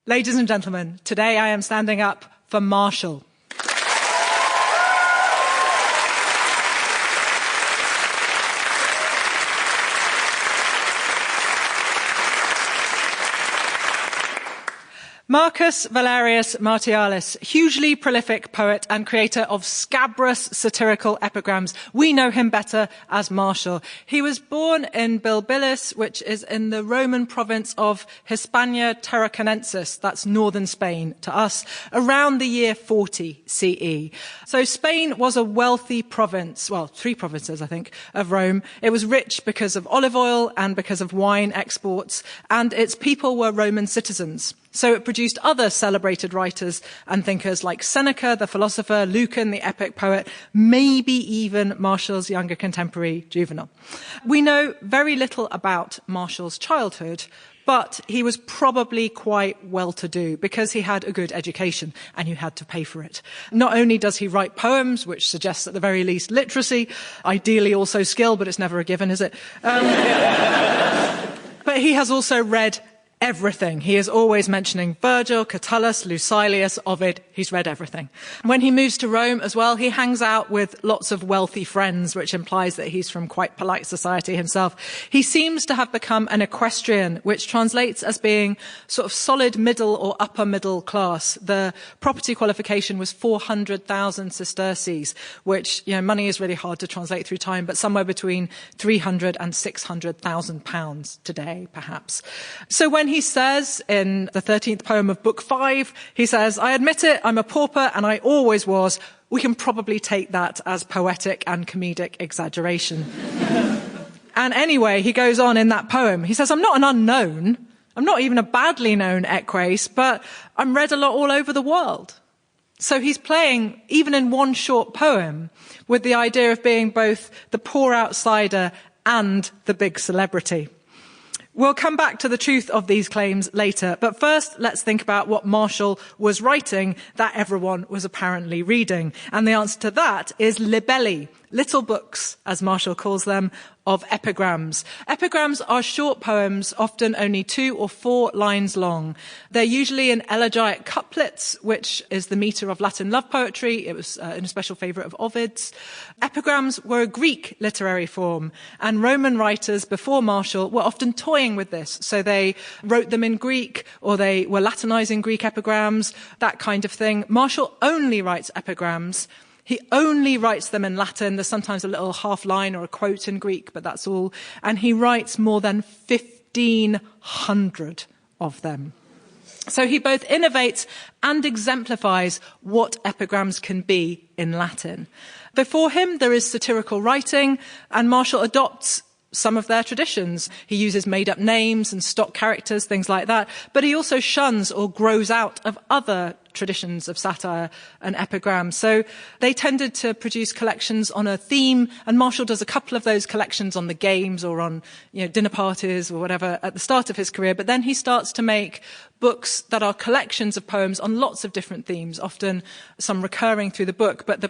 Ladies and gentlemen, today I am standing up for Marshall. Marcus Valerius Martialis, hugely prolific poet and creator of scabrous satirical epigrams. We know him better as Marshall. He was born in Bilbilis, which is in the Roman province of Hispania Tarraconensis, that's northern Spain to us, around the year 40 CE. So Spain was a wealthy province, well, 3 provinces, I think, of Rome. It was rich because of olive oil and because of wine exports, and its people were Roman citizens. So it produced other celebrated writers and thinkers like Seneca, the philosopher, Lucan, the epic poet, maybe even Martial's younger contemporary, Juvenal. We know very little about Martial's childhood, but he was probably quite well-to-do because he had a good education and you had to pay for it. Not only does he write poems, which suggests at the very least literacy, ideally also skill, but it's never a given, is it? But he has also read everything. He is always mentioning Virgil, Catullus, Lucilius, Ovid. He's read everything. When he moves to Rome as well, he hangs out with lots of wealthy friends, which implies that he's from quite polite society himself. He seems to have become an equestrian, which translates as being sort of solid middle or upper middle class. The property qualification was 400,000 sesterces, which, money is really hard to translate through time, but somewhere between 300 and 600,000 pounds today, perhaps. So when he says in the 13th poem of Book 5, he says, "I admit it, I'm a pauper and I always was," we can probably take that as poetic and comedic exaggeration. And anyway, he goes on in that poem. He says, "I'm not an unknown. I'm not even a badly known eques, but I'm read a lot all over the world." So he's playing, even in one short poem, with the idea of being both the poor outsider and the big celebrity. We'll come back to the truth of these claims later, but first let's think about what Martial was writing that everyone was apparently reading. And the answer to that is libelli, little books, as Martial calls them, of epigrams. Epigrams are short poems, often only 2 or 4 lines long. They're usually in elegiac couplets, which is the metre of Latin love poetry. It was an especial favourite of Ovid's. Epigrams were a Greek literary form, and Roman writers before Martial were often toying with this. So they wrote them in Greek, or they were Latinizing Greek epigrams, that kind of thing. Martial only writes epigrams. He only writes them in Latin. There's sometimes a little half line or a quote in Greek, but that's all. And he writes more than 1,500 of them. So he both innovates and exemplifies what epigrams can be in Latin. Before him, there is satirical writing, and Martial adopts some of their traditions. He uses made-up names and stock characters, things like that, but he also shuns or grows out of other traditions of satire and epigram. So they tended to produce collections on a theme, and Martial does a couple of those collections on the games or on dinner parties or whatever at the start of his career, but then he starts to make books that are collections of poems on lots of different themes, often some recurring through the book, but the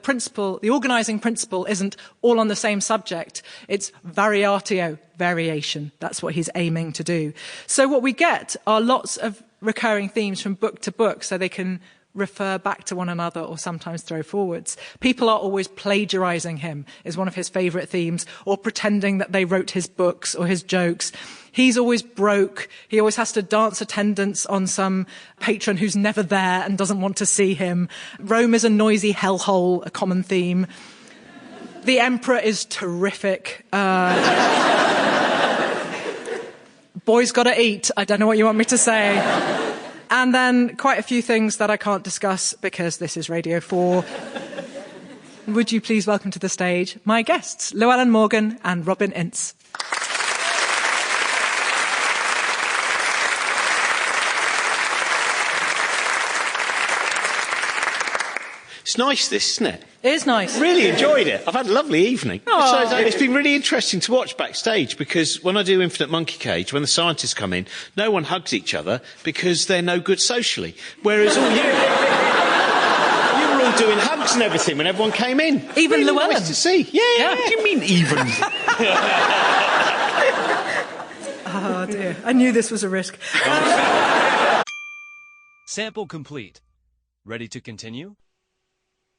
organizing principle isn't all on the same subject. It's variatio, variation. That's what he's aiming to do. So what we get are lots of recurring themes from book to book, so they can refer back to one another or sometimes throw forwards. People are always plagiarizing him, is one of his favorite themes, or pretending that they wrote his books or his jokes. He's always broke. He always has to dance attendance on some patron who's never there and doesn't want to see him. Rome is a noisy hellhole, a common theme. The emperor is terrific. Boys gotta eat. I don't know what you want me to say. And then quite a few things that I can't discuss because this is Radio 4. Would you please welcome to the stage my guests, Llewellyn Morgan and Robin Ince. It's nice, this, isn't it? It is nice. Really enjoyed it. I've had a lovely evening. Oh. So it's been really interesting to watch backstage because when I do Infinite Monkey Cage, when the scientists come in, no one hugs each other because they're no good socially. Whereas all you were all doing hugs and everything when everyone came in. Even really Llewellyn. Nice to see. Yeah. What do you mean even? Oh dear. I knew this was a risk. Sample complete. Ready to continue?